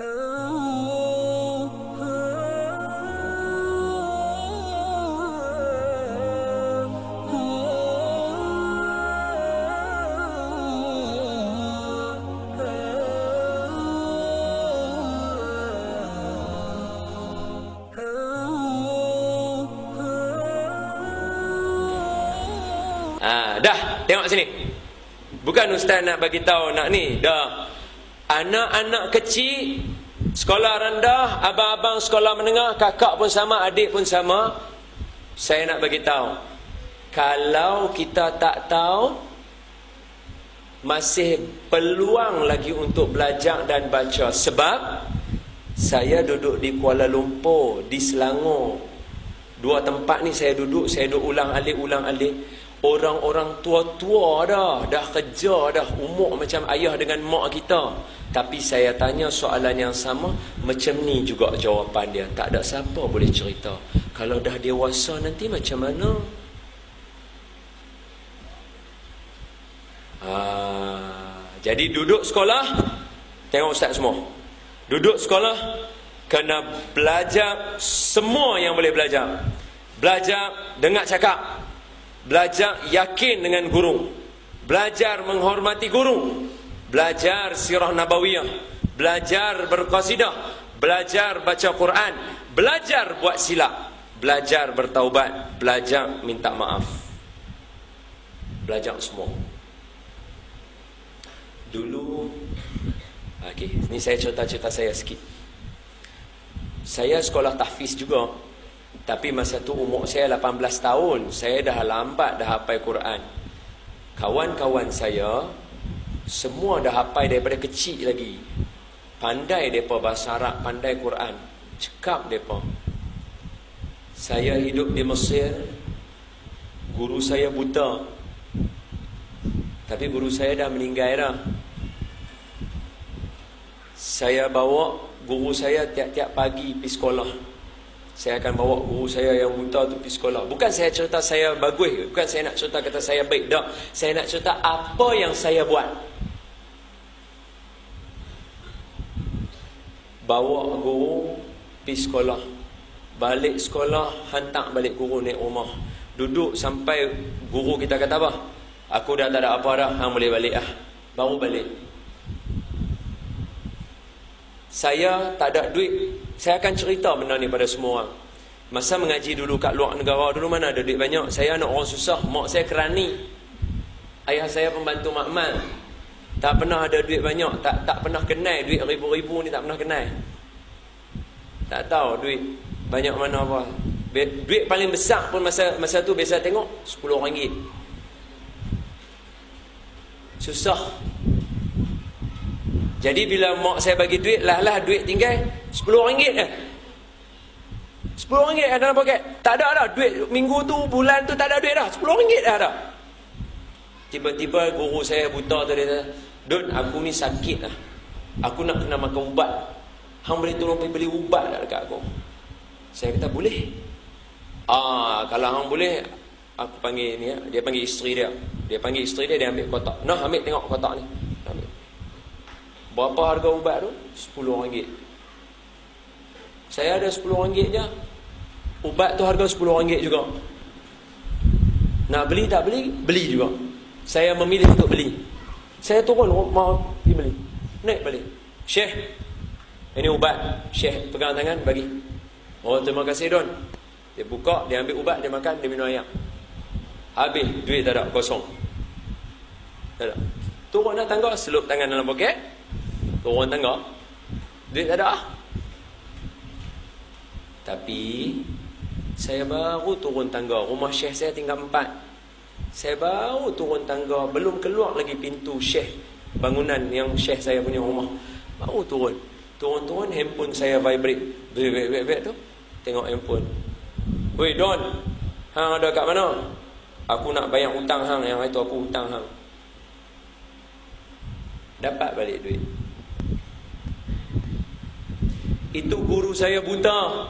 Dah, tengok sini. Bukan ustaz nak bagi tahu nak ni. Dah. Anak-anak kecil sekolah rendah, abang-abang sekolah menengah, kakak pun sama, adik pun sama. Saya nak bagi tahu. Kalau kita tak tahu, masih peluang lagi untuk belajar dan baca. Sebab saya duduk di Kuala Lumpur, di Selangor. Dua tempat ni saya duduk ulang alik. Orang-orang tua-tua dah kerja dah, umur macam ayah dengan mak kita. Tapi saya tanya soalan yang sama, macam ni juga jawapan dia. Tak ada siapa boleh cerita. Kalau dah dewasa nanti macam mana? Jadi duduk sekolah, tengok ustaz semua. Duduk sekolah, kena belajar semua yang boleh belajar. Belajar dengar cakap. Belajar yakin dengan guru. Belajar menghormati guru. Belajar sirah nabawiyah. Belajar berqasidah. Belajar baca Quran. Belajar buat silap. Belajar bertaubat. Belajar minta maaf. Belajar semua. Dulu, ni saya cerita saya sikit. Saya sekolah tahfiz juga. Tapi masa tu umur saya 18 tahun. Saya dah lambat dah hafal Quran. Kawan-kawan saya semua dah hafal daripada kecil lagi. Pandai mereka bahasa Arab, pandai Quran. Cekap mereka. Saya hidup di Mesir. Guru saya buta. Tapi guru saya dah meninggal dah. Saya bawa guru saya tiap-tiap pagi pergi sekolah. Saya akan bawa guru saya yang buta tu pergi sekolah. Bukan saya cerita saya bagus, bukan saya nak cerita kata saya baik, tak. Saya nak cerita apa yang saya buat. Bawa guru pergi sekolah. Balik sekolah, hantar balik guru naik rumah. Duduk sampai guru kita kata apa? Aku dah tak ada apa dah, hang boleh balik lah. Baru balik. Saya tak ada duit. Saya akan cerita benda ni pada semua orang. Masa mengaji dulu kat luar negara dulu, mana ada duit banyak. Saya anak orang susah. Mak saya kerani. Ayah saya pembantu makmal. Tak pernah ada duit banyak. Tak pernah kenal duit ribu-ribu ni, tak pernah kenal. Tak tahu duit banyak mana apa. Duit paling besar pun masa tu biasa tengok RM10. Susah. Jadi bila mak saya bagi duit, lah duit tinggal RM10 RM10 dalam poket. Tak ada dah duit minggu tu, bulan tu tak ada duit dah. RM10 dah ada. Tiba-tiba guru saya buta tu dia kata, "Dun, aku ni sakit lah. Aku nak kena makan ubat. Hang boleh tolong pergi beli ubat tak dekat aku?" Saya kata, "Boleh." Kalau hang boleh, aku panggil ni. Dia panggil isteri dia. Dia panggil isteri dia, dia ambil kotak. Nah, ambil tengok kotak ni. Ambil. Berapa harga ubat tu? RM10. Saya ada RM10 je. Ubat tu harga RM10 juga. Nak beli tak beli? Beli juga. Saya memilih untuk beli. Saya turun mau pergi beli. Naik balik. "Syekh, ini ubat." Syekh pegang tangan bagi. "Oh, terima kasih Don." Dia buka, dia ambil ubat, dia makan, dia minum air. Habis, duit tak ada, kosong. Tak ada. Turun dah tangga, selup tangan dalam poket. Turun tangga, duit tak ada. Tapi saya baru turun tangga. Rumah Syekh saya tinggal 4. Saya baru turun tangga, belum keluar lagi pintu Syekh, bangunan yang Syekh saya punya rumah. Baru turun. Turun, handphone saya vibrate. Vibrate tu. Tengok handphone. "Woi Don, hang ada kat mana?" "Aku nak bayar hutang hang, yang itu aku hutang hang." Dapat balik duit. Itu guru saya buta.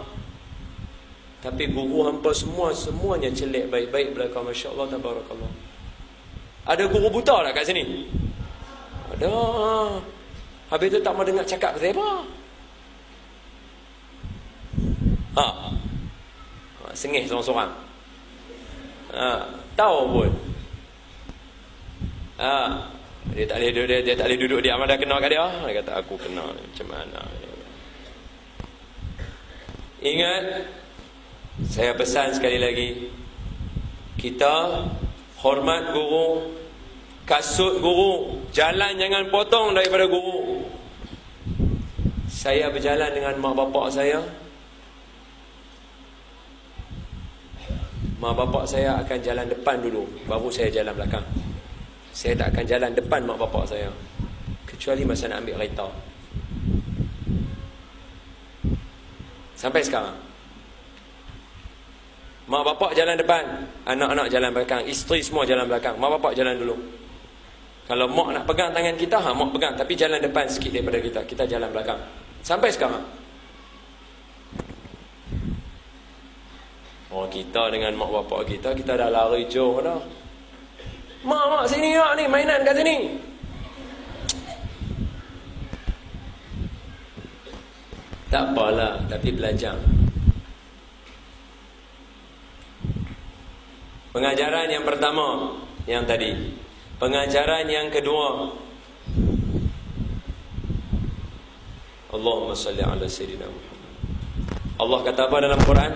Tapi guru hampa semuanya celik baik-baik belakang. Masya Allah, tabarakallah. Ada guru buta tak kat sini? Ada. Habis tu tak mau dengar cakap pasal apa? Ha. Sengih seorang-seorang. Tahu pun. Dia tak boleh duduk dia. Amal dah kena kat dia. Dia kata aku kena. Macam mana? Ingat, saya pesan sekali lagi, kita hormat guru, kasut guru, jalan jangan potong daripada guru. Saya berjalan dengan mak bapak saya. Mak bapak saya akan jalan depan dulu, baru saya jalan belakang. Saya tak akan jalan depan mak bapak saya, kecuali masa nak ambil kereta. Sampai sekarang mak bapak jalan depan, anak-anak jalan belakang, isteri semua jalan belakang, mak bapak jalan dulu. Kalau mak nak pegang tangan kita, mak pegang, tapi jalan depan sikit daripada kita, kita jalan belakang. Sampai sekarang. Kita dengan mak bapak kita, kita dah lari jauh dah. Mak sini mak ni, mainan kat sini. Tak apalah, tapi belajar. Pengajaran yang pertama, yang tadi. Pengajaran yang kedua, Allahumma salli ala Sayyidina Muhammad. Allah kata apa dalam Quran?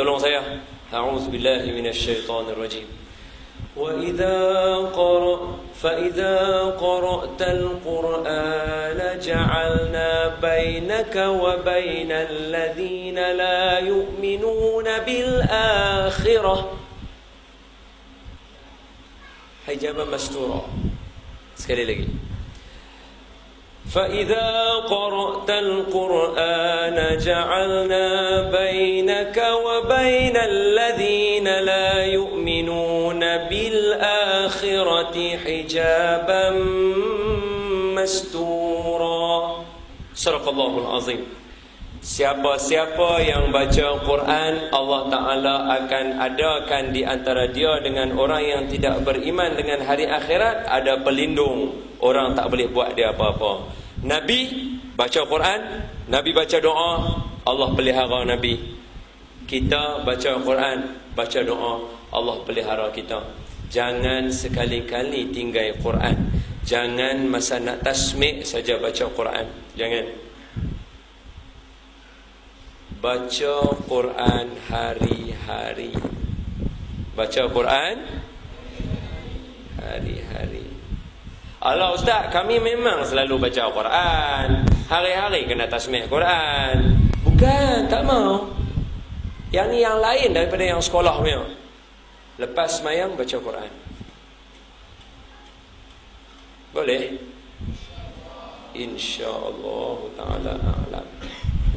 Tolong saya. A'udzubillahi minasyaitonir rajim. فَإِذَا قَرَأْتَ الْقُرْآنَ جَعَلْنَا بَيْنَكَ وَبَيْنَ الَّذِينَ لَا يُؤْمِنُونَ بِالْآخِرَةِ حِجَابًا مَسْتُورًا. Sekali lagi. فَإِذَا قَرَأْتَ الْقُرْآنَ جَعَلْنَا بَيْنَكَ وَبَيْنَ الَّذِينَ لَا يُؤْمِنُونَ بِالْآخِرَةِ حِجَابًا مَسْتُورًا. Sadaqallahul Azim. Siapa-siapa yang baca Quran, Allah Ta'ala akan adakan di antara dia dengan orang yang tidak beriman dengan hari akhirat, ada pelindung. Orang tak boleh buat dia apa-apa. Nabi baca Quran, Nabi baca doa, Allah pelihara Nabi. Kita baca Quran, baca doa, Allah pelihara kita. Jangan sekali-kali tinggal Quran. Jangan masa nak tasmik saja baca Quran. Jangan. Baca Quran hari-hari. Baca Quran hari-hari. Allah ustaz, kami memang selalu baca Quran, hari-hari kena tasmih Quran. Bukan, tak mau. Yang ni yang lain daripada yang sekolah punya. Lepas semayang baca Quran. Boleh? InsyaAllah ta'ala a'lam.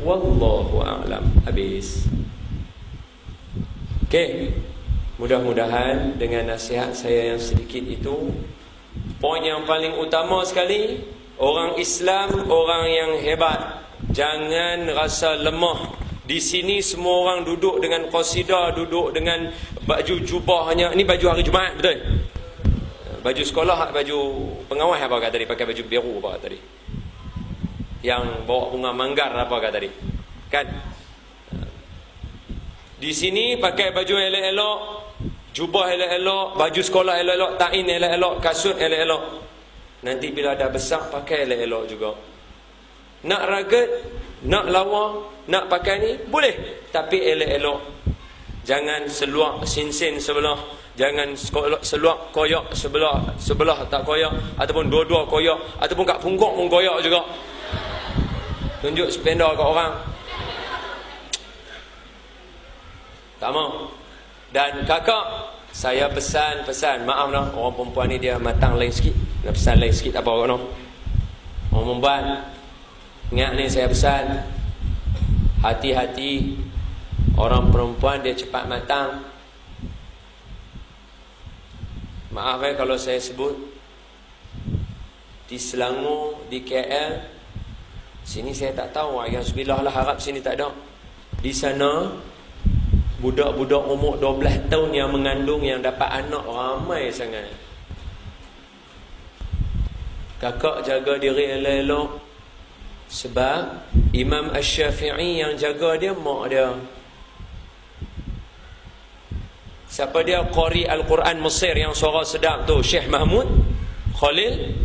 Wallahu a'lam. Habis. Okey. Mudah-mudahan dengan nasihat saya yang sedikit itu, poin yang paling utama sekali, orang Islam orang yang hebat. Jangan rasa lemah. Di sini semua orang duduk dengan qasidah, duduk dengan baju jubahnya. Ini baju hari Jumaat, betul? Baju sekolah, baju pengawas apa kata tadi? Pakai baju biru apa kata tadi? Yang bawa bunga manggar apa kata tadi? Kan? Di sini pakai baju elok-elok, jubah elok-elok, baju sekolah elok-elok, tain elok-elok, kasut elok-elok. Nanti bila dah besar pakai elok-elok juga. Nak ragat, nak lawa, nak pakai ni boleh, tapi elok-elok. Jangan seluak sin-sin sebelah, jangan seluak koyak sebelah tak koyak, ataupun dua-dua koyak, ataupun kat pungguk pun koyak juga. Tunjuk spender kat orang. Tak mau. Dan kakak, saya pesan, maaf noh, orang perempuan ni dia matang lain sikit. Nak pesan lain sikit apa orang noh. Orang perempuan, ingat ni saya pesan, hati-hati. Orang perempuan dia cepat matang. Maaf kalau saya sebut, di Selangor, di KL, sini saya tak tahu, Alhamdulillah lah, harap sini tak ada. Di sana budak-budak umur 12 tahun yang mengandung, yang dapat anak ramai sangat. Kakak jaga diri elok-elok. Sebab Imam Asy-Syafi'i yang jaga dia mak dia. Siapa dia? Qari Al-Quran Mesir yang suara sedap tu, Syekh Mahmud Khalil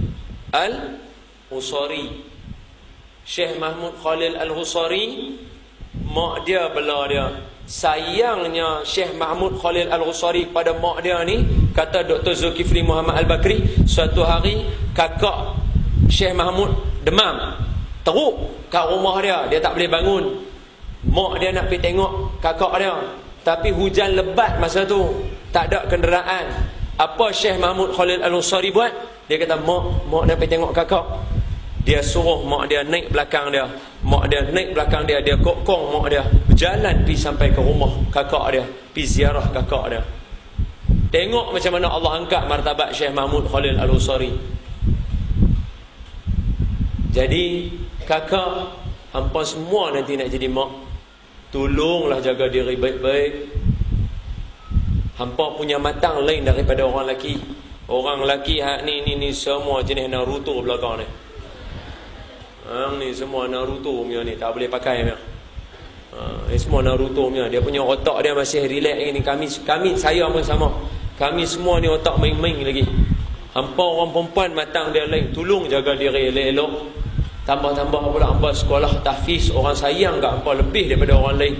Al-Husari. Syekh Mahmud Khalil Al-Husari, mak dia bela dia. Sayangnya Syekh Mahmud Khalil Al-Husari kepada mak dia ni, kata Dr. Zulkifli Muhammad Al-Bakri, suatu hari kakak Syekh Mahmud demam, teruk kat rumah dia, dia tak boleh bangun. Mak dia nak pergi tengok kakak dia, tapi hujan lebat masa tu, tak ada kenderaan. Apa Syekh Mahmud Khalil Al-Husari buat? Dia kata, mak nak pergi tengok kakak. Dia suruh mak dia naik belakang dia. Mak dia naik belakang dia, dia kokong mak dia, berjalan pergi sampai ke rumah kakak dia, pergi ziarah kakak dia. Tengok macam mana Allah angkat martabat Syekh Mahmud Khalil Al-Husari. Jadi kakak, hampa semua nanti nak jadi mak, tolonglah jaga diri baik-baik. Hampa punya matang lain daripada orang lelaki. Orang lelaki hak ni semua jenis Naruto belakang ni. Ni semua Naruto punya ni, tak boleh pakai punya. Ni semua Naruto punya. Dia punya otak dia masih relax ni. Kami saya pun sama. Kami semua ni otak main-main lagi. Hampa orang perempuan matang dia lain. Tolong jaga diri elok-elok. Tambah-tambah pula hampa sekolah tahfiz, orang sayang kat hampa lebih daripada orang lain.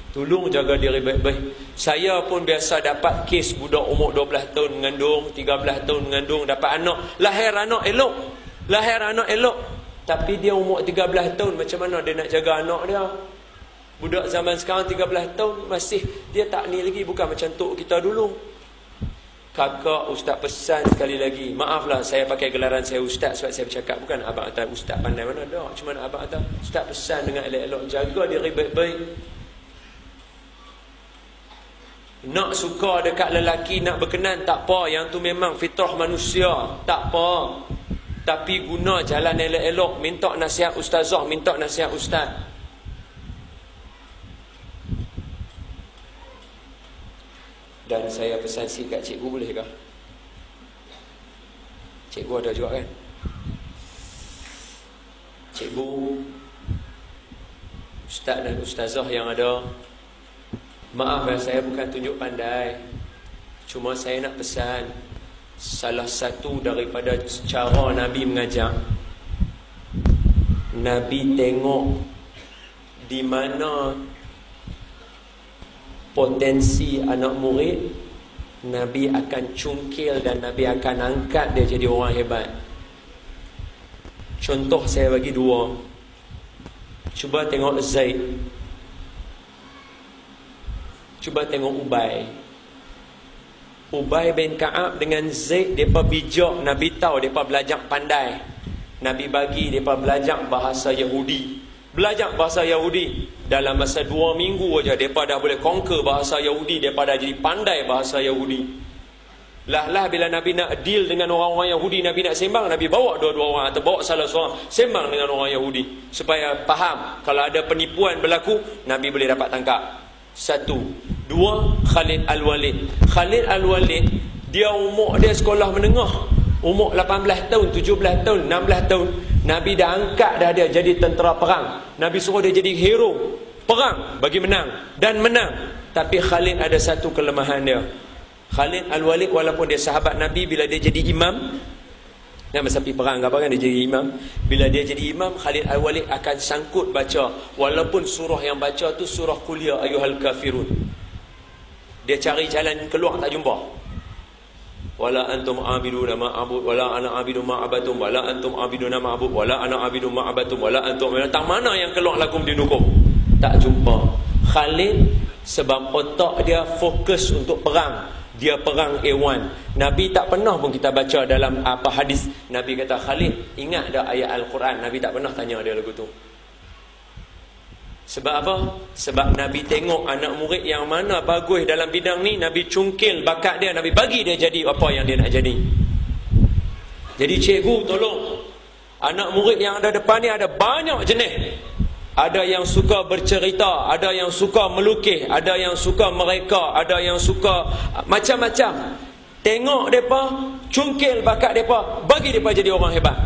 Tolong jaga diri baik-baik. Saya pun biasa dapat kes budak umur 12 tahun mengandung, 13 tahun mengandung, dapat anak. Lahir anak elok. Tapi dia umur 13 tahun, macam mana dia nak jaga anak dia? Budak zaman sekarang 13 tahun masih dia tak ni lagi, bukan macam tok kita dulu. Kakak, ustaz pesan sekali lagi, maaflah saya pakai gelaran saya ustaz sebab saya bercakap, bukan abang atas ustaz pandai mana dah. Cuma abang atas ustaz pesan dengan elok-elok, jaga diri baik-baik. Nak suka dekat lelaki, nak berkenan tak apa, yang tu memang fitrah manusia, tak apa. Tapi guna jalan elok-elok, minta nasihat ustazah, minta nasihat ustaz. Dan saya pesan sikit kat cikgu, bolehkah? Cikgu ada juga kan? Cikgu, ustaz dan ustazah yang ada, maaf saya bukan tunjuk pandai. Cuma saya nak pesan, salah satu daripada cara Nabi mengajar, Nabi tengok di mana potensi anak murid, Nabi akan cungkil dan Nabi akan angkat dia jadi orang hebat. Contoh saya bagi dua. Cuba tengok Zaid, cuba tengok Ubay bin Ka'ab dengan Zaid, mereka bijak. Nabi tahu mereka belajar pandai. Nabi bagi mereka belajar bahasa Yahudi. Belajar bahasa Yahudi. Dalam masa 2 minggu aja mereka dah boleh conquer bahasa Yahudi. Mereka dah jadi pandai bahasa Yahudi. Lah bila Nabi nak deal dengan orang-orang Yahudi, Nabi nak sembang, Nabi bawa dua-dua orang atau bawa salah seorang sembang dengan orang Yahudi supaya faham. Kalau ada penipuan berlaku, Nabi boleh dapat tangkap. 1. 2. Khalid Al-Walid. Khalid Al-Walid, dia umur dia sekolah menengah, umur 18 tahun, 17 tahun, 16 tahun, Nabi dah angkat dah dia jadi tentera perang. Nabi suruh dia jadi hero perang bagi menang dan menang. Tapi Khalid ada satu kelemahan dia. Khalid Al-Walid walaupun dia sahabat Nabi, bila dia jadi imam, dan masa pergi perang apa kan dia jadi imam, bila dia jadi imam, Khalid Al-Walid akan sangkut baca, walaupun surah yang baca tu surah Qul ya ayyuhal kafirun. Dia cari jalan keluar tak jumpa. Wala antum abiduna ma abud wala ana abidu ma abatum wala antum abiduna ma abud wala ana abidu ma abatum wala antum, tak mana yang keluar lakum dinukum, tak jumpa. Khalid sebab otak dia fokus untuk perang, dia perang A1. Nabi tak pernah pun kita baca dalam apa hadis, Nabi kata Khalid ingat dah ayat Al-Quran, Nabi tak pernah tanya dia lagu tu. Sebab apa? Sebab Nabi tengok anak murid yang mana bagus dalam bidang ni, Nabi cungkil bakat dia, Nabi bagi dia jadi apa yang dia nak jadi. Jadi cikgu tolong, anak murid yang ada depan ni ada banyak jenis. Ada yang suka bercerita, ada yang suka melukis, ada yang suka mereka, ada yang suka macam-macam. Tengok mereka, cungkil bakat mereka, bagi mereka jadi orang hebat.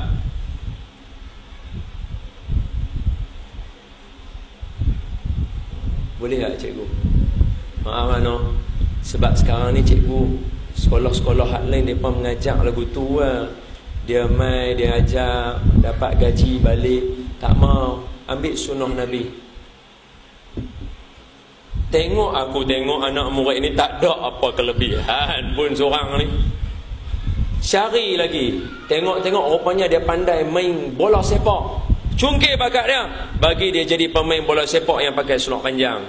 Boleh tak cikgu? Maaf no. Sebab sekarang ni cikgu, sekolah-sekolah hak lain mereka mengajak lagu tu lah. Dia mai, dia ajak, dapat gaji balik. Tak mau. Ambil sunnah Nabi. Tengok anak murid ni tak ada apa kelebihan pun seorang ni. Cari lagi. Tengok rupanya dia pandai main bola sepak. Cungkir bakat dia. Bagi dia jadi pemain bola sepak yang pakai seluar panjang.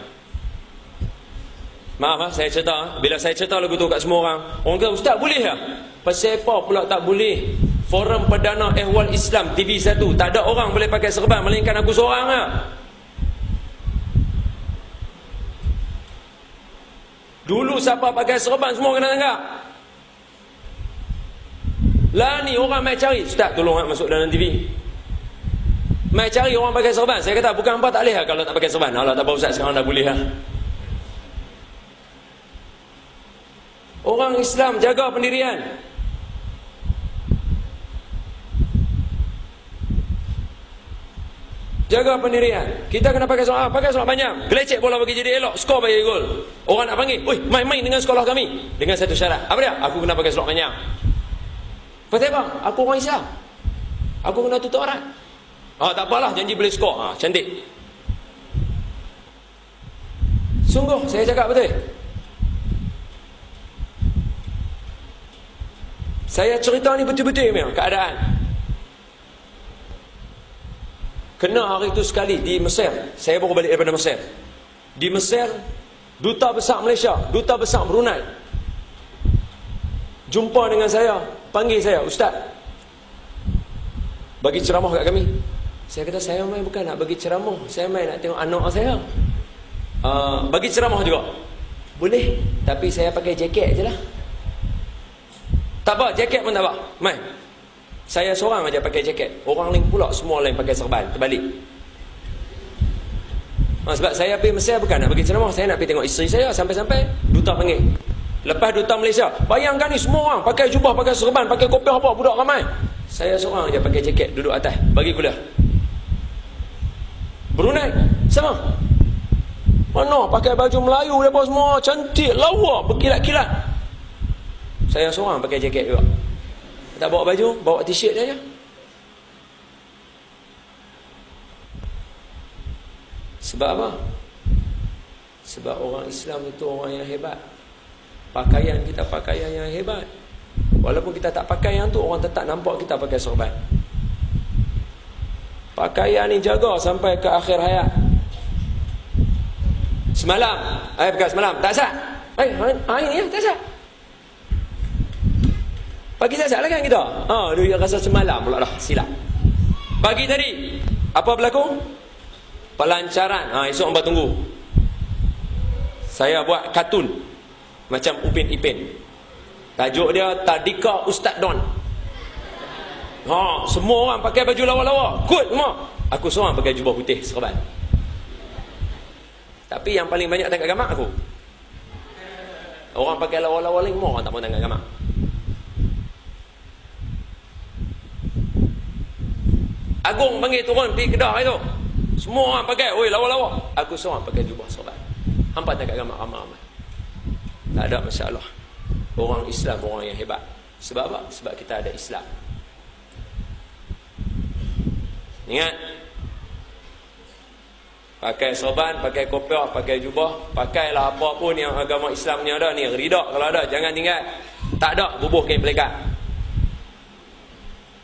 Maaf saya cerita. Bila saya cerita lagu tu kat semua orang kata, ustaz boleh tak? Pesepak pula tak boleh. Forum Perdana Ehwal Islam TV1, tak ada orang boleh pakai serban melainkan aku seorang lah. Dulu siapa pakai serban semua kena tangkap. Lah ni orang mai cari, ustaz tolong masuk dalam TV. Mai cari orang pakai serban. Saya kata bukan apa tak boleh lah kalau tak pakai serban. Allah tak apa ustaz sekarang dah boleh lah. Orang Islam jaga pendirian. Jaga pendirian. Kita kena pakai soal panjang. Gelecek bola bagi jadi elok, skor bagi gol. Orang nak panggil, "Oi, main-main dengan sekolah kami." Dengan satu syarat. Apa dia? Aku kena pakai soal panjang. Pasal apa? Aku orang Islam. Aku kena tutup aurat. Tak apalah, janji boleh skor. Cantik. Sungguh saya cakap betul. Saya cerita ni betul-betul memang keadaan. Kena hari itu sekali di Mesir. Saya baru balik daripada Mesir. Di Mesir, Duta Besar Malaysia, Duta Besar Brunei jumpa dengan saya, panggil saya, "Ustaz, bagi ceramah kat kami." Saya kata, "Saya main bukan nak bagi ceramah, saya main nak tengok anak saya." Bagi ceramah juga. "Boleh, tapi saya pakai jaket je lah." "Tak apa, jaket pun tak apa, main." Saya seorang aja pakai jaket. Orang lain pula semua lain pakai serban. Terbalik. Sebab saya pergi Mesir bukan nak bagi ceramah, saya nak pergi tengok isteri saya. Sampai-sampai Duta panggil. Lepas Duta Malaysia, bayangkan ni semua orang pakai jubah, pakai serban, pakai kopiah apa, budak ramai. Saya seorang aja pakai jaket, duduk atas, bagi kuliah. Brunei sama. Mana pakai baju Melayu mereka semua cantik, lawa, berkilat-kilat. Saya seorang pakai jaket juga. Tak bawa baju, bawa t-shirt aja. Sebab apa? Sebab orang Islam itu orang yang hebat. Pakaian kita pakaian yang hebat. Walaupun kita tak pakai yang tu, orang tetap nampak kita pakai sorban. Pakaian ni jaga sampai ke akhir hayat. Semalam, bukan semalam, tak sah. Hari ni tak sah. Pagi saja lah kan kita. Dia rasa semalam pula dah, silap. Pagi tadi, apa berlaku? Pelancaran. Esok hangpa tunggu. Saya buat kartun macam Upin Ipin. Tajuk dia Tadika Ustaz Don. Semua orang pakai baju lawa-lawa. Kut semua. Aku seorang pakai jubah putih serban. Tapi yang paling banyak tangkap gambar aku. Orang pakai lawa-lawa lain, semua orang tak mau tangkap gambar. Agung panggil turun pergi Kedah itu. Semua orang pakai, oi lawa-lawa. Aku seorang pakai jubah sorban. Hampa tangkap gambar ramai-ramai. Tak ada masalah. Orang Islam orang yang hebat. Sebab apa? Sebab kita ada Islam. Ingat, pakai sorban, pakai kopiah, pakai jubah, pakailah apa pun yang agama Islam ni ada ni. Ridha kalau ada, jangan tinggal. Tak ada, bubuh kain pelikat.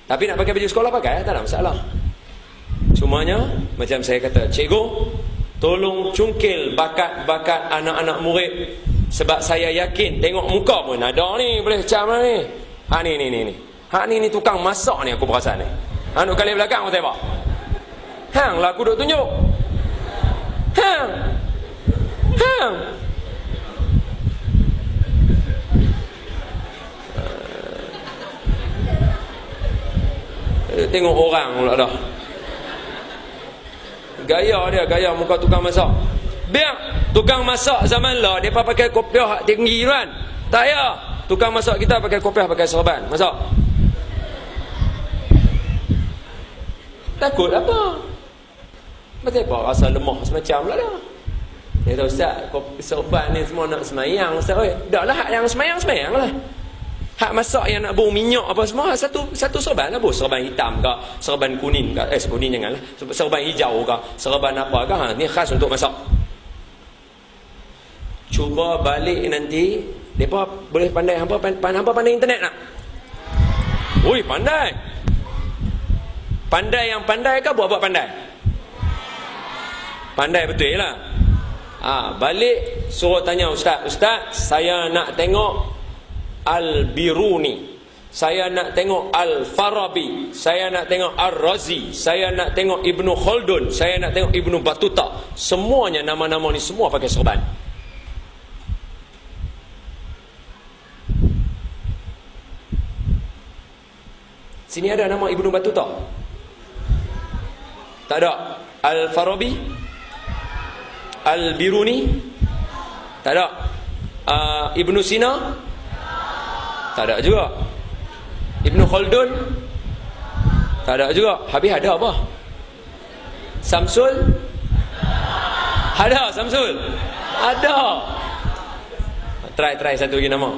Tapi nak pakai baju sekolah pakai, tak ada masalah. Cumanya, macam saya kata, cikgu, tolong cungkil bakat-bakat anak-anak murid. Sebab saya yakin, tengok muka pun ada ni, boleh cam lah ni. Ni. Ni tukang masak ni aku perasan ni. Duk kali belakang aku tengok. Hang lah aku duk tunjuk. Hang. Tengok orang pula dah. Gaya muka tukang masak. Biar tukang masak zaman lah depa pakai kopiah tinggi tu kan. Tak ya. Tukang masak kita pakai kopiah, pakai sorban. Masak. Takut apa? Macam apa rasa lemah semacam lah dah. Dia kata, Ustaz, sorban ni semua nak semayang. Ustaz, oi, dah lah hak yang semayang lah. Hak masak yang nak bau minyak apa semua, satu sorban lah, bos. Sorban hitam ke, sorban kuning ke, kuning janganlah. Sorban hijau ke, sorban apa ke, ni khas untuk masak. Cuba balik nanti, mereka boleh pandai, hampa pandai internet tak? Ui, pandai. Pandai yang pandai ke buat pandai? Pandai betul lah. Balik suruh tanya Ustaz, saya nak tengok Al-Biruni, saya nak tengok Al-Farabi, saya nak tengok Ar-Razi, saya nak tengok Ibnu Khaldun, saya nak tengok Ibnu Battuta. Semuanya nama-nama ni semua pakai sorban. Sini ada nama Ibnu Battuta? Tak ada. Al-Farabi, Al-Biruni, tak ada. Ibnu Sina, tak ada juga. Ibnu Khaldun, tak ada juga. Habis ada apa? Samsul, ada. Samsul, ada. Try satu lagi nama.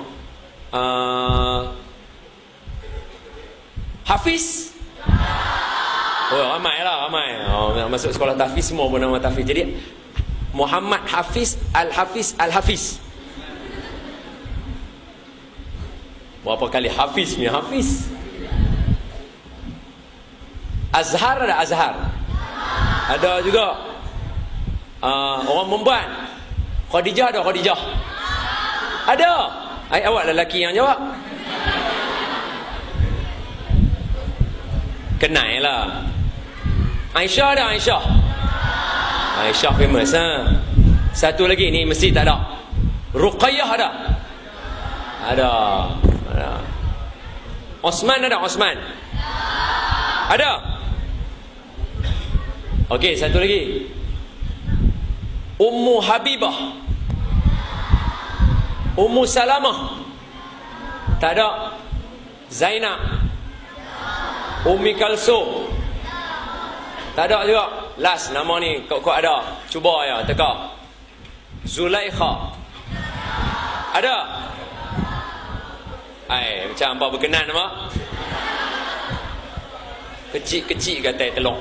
Hafiz. Oh, ramai. Masuk sekolah tahfiz semua pun nama tahfiz. Jadi Muhammad Hafiz Al-Hafiz. Berapa kali Hafiz ni Hafiz? Azhar ada Azhar. Ada juga. Orang perempuan. Khadijah ada Khadijah. Ada. Awak lelaki yang jawab. Kenal lah. Aisyah ada Aisyah. Aisyah famous ha. Satu lagi ni mesti tak ada. Ruqayyah ada. Ada. Osman ada Osman. Ada. Okey, satu lagi. Ummu Habibah. Ummu Salamah. Tak ada. Zainab. Ummi Kalsum. Tak ada juga. Last nama ni kau ada. Cuba ya teka. Zulaikha. Ada. Macam apa berkenan nama? Kecil-kecil kata telur.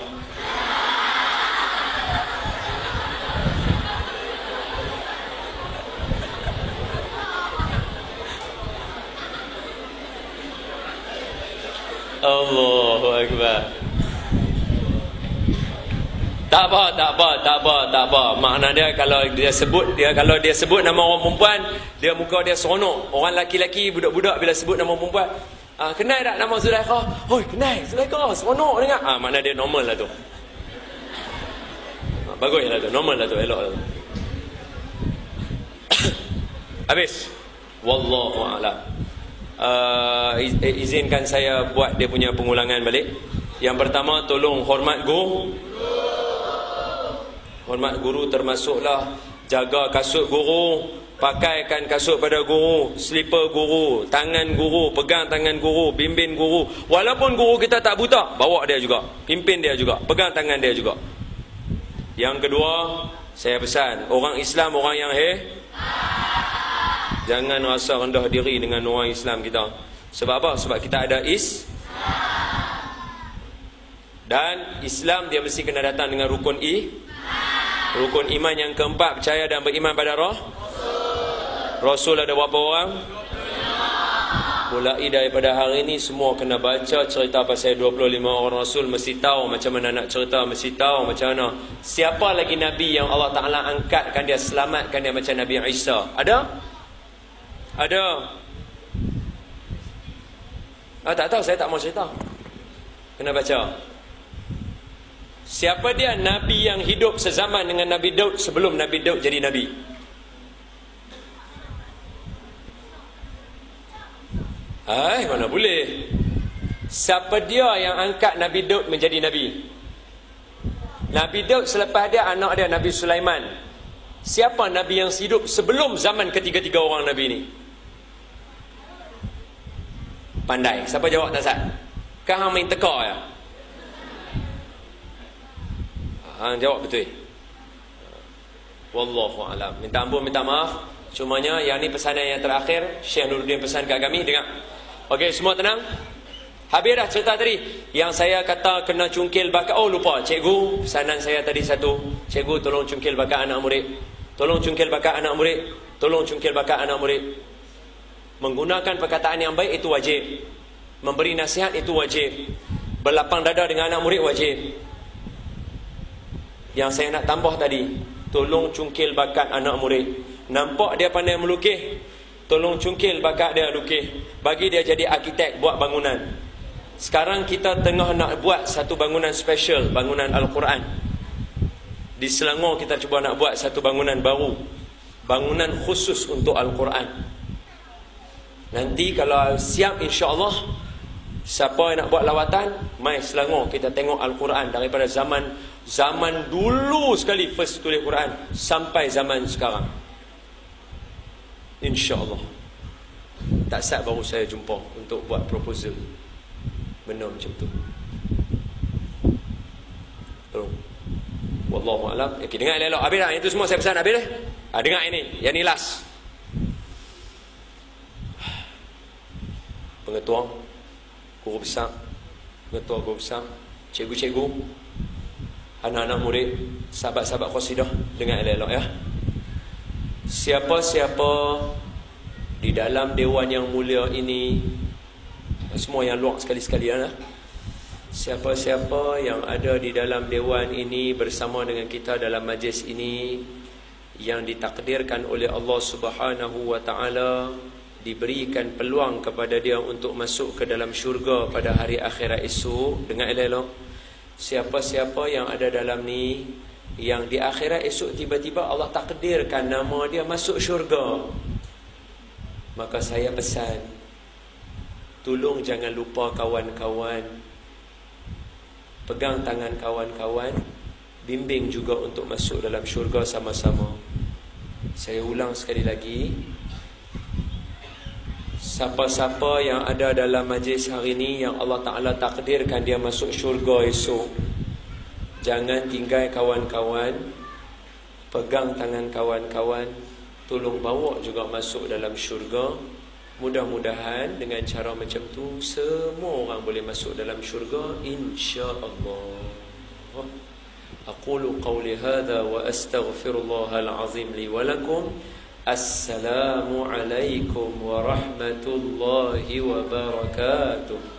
Allahu Akbar. Tak apa. Makna dia kalau dia sebut nama orang perempuan, dia muka dia seronok. Orang laki-laki, budak-budak bila sebut nama perempuan, kenal tak nama Zulaikha? Oh, kenal Zulaikha, seronok dengar. Makna dia normal lah tu. Bagus lah tu, normal lah tu, elok lah tu. Habis. Wallahu a'lam. Izinkan saya buat dia punya pengulangan balik. Yang pertama, tolong hormat guru. Hormat guru termasuklah jaga kasut guru, pakaikan kasut pada guru, slipper guru, tangan guru, pegang tangan guru, bimbing guru. Walaupun guru kita tak buta, bawa dia juga, pimpin dia juga, pegang tangan dia juga. Yang kedua, saya pesan orang Islam, orang yang jangan rasa rendah diri dengan orang Islam kita. Sebab apa? Sebab kita ada dan Islam dia mesti kena datang dengan rukun rukun iman yang keempat, percaya dan beriman pada Rasul ada berapa orang? Mulai daripada hari ini semua kena baca cerita pasal 25 orang Rasul, mesti tahu macam mana nak cerita, mesti tahu macam mana siapa lagi Nabi yang Allah Ta'ala angkatkan dia, selamatkan dia macam Nabi Isa. Ada? Tak tahu, saya tak mau cerita. Kena baca. Siapa dia Nabi yang hidup sezaman dengan Nabi Daud sebelum Nabi Daud jadi Nabi? Mana boleh. Siapa dia yang angkat Nabi Daud menjadi Nabi? Nabi Daud selepas dia anak dia Nabi Sulaiman. Siapa Nabi yang hidup sebelum zaman ketiga-tiga orang Nabi ni? Pandai. Siapa jawab tak sat? Kan hang main teka ya? Jawab betul. Wallahu alam. Minta ampun, minta maaf. Cumanya yang ni pesanan yang terakhir Syekh Nuruddin pesan kat kami. Dengar. Okey, semua tenang. Habis dah cerita tadi. Yang saya kata kena cungkil bakat. Oh lupa, cikgu, pesanan saya tadi satu. Cikgu tolong cungkil bakat anak murid. Tolong cungkil bakat anak murid. Tolong cungkil bakat anak murid. Menggunakan perkataan yang baik itu wajib. Memberi nasihat itu wajib. Berlapang dada dengan anak murid wajib. Yang saya nak tambah tadi, tolong cungkil bakat anak murid. Nampak dia pandai melukis, tolong cungkil bakat dia lukis. Bagi dia jadi arkitek buat bangunan. Sekarang kita tengah nak buat satu bangunan special, bangunan Al-Quran. Di Selangor kita cuba nak buat satu bangunan baru, bangunan khusus untuk Al-Quran. Nanti kalau siap, insya-Allah, siapa yang nak buat lawatan, mai Selangor kita tengok Al-Quran daripada zaman dulu sekali first tulis Quran sampai zaman sekarang. InsyaAllah. Tak sat baru saya jumpa untuk buat proposal. Benar macam tu. Tolong. Wallahu a'lam. Okay, dengar elok. Habis dah. Itu semua saya pesan habis dah. Dengar ini. Yang ni last. Pengetua, guru besar, pengetua guru besar, cikgu-cikgu, anak-anak murid, sahabat-sahabat qasidah, dengar elok ya. Siapa-siapa di dalam dewan yang mulia ini, semua yang luar sekali-sekalian lah. Siapa-siapa yang ada di dalam dewan ini bersama dengan kita dalam majlis ini, yang ditakdirkan oleh Allah Subhanahu wa ta'ala diberikan peluang kepada dia untuk masuk ke dalam syurga pada hari akhirat esok. Dengar elok. Siapa-siapa yang ada dalam ni, yang di akhirat esok tiba-tiba Allah takdirkan nama dia masuk syurga, maka saya pesan, tolong jangan lupa kawan-kawan, pegang tangan kawan-kawan, bimbing juga untuk masuk dalam syurga sama-sama. Saya ulang sekali lagi, siapa-siapa yang ada dalam majlis hari ini yang Allah Ta'ala takdirkan dia masuk syurga esok, jangan tinggal kawan-kawan, pegang tangan kawan-kawan, tolong bawa juga masuk dalam syurga. Mudah-mudahan dengan cara macam tu semua orang boleh masuk dalam syurga, insya-Allah. Aqulu qawli hadha wa astaghfirullahal azim li wa lakum. Assalamu alaikum warahmatullahi wabarakatuh.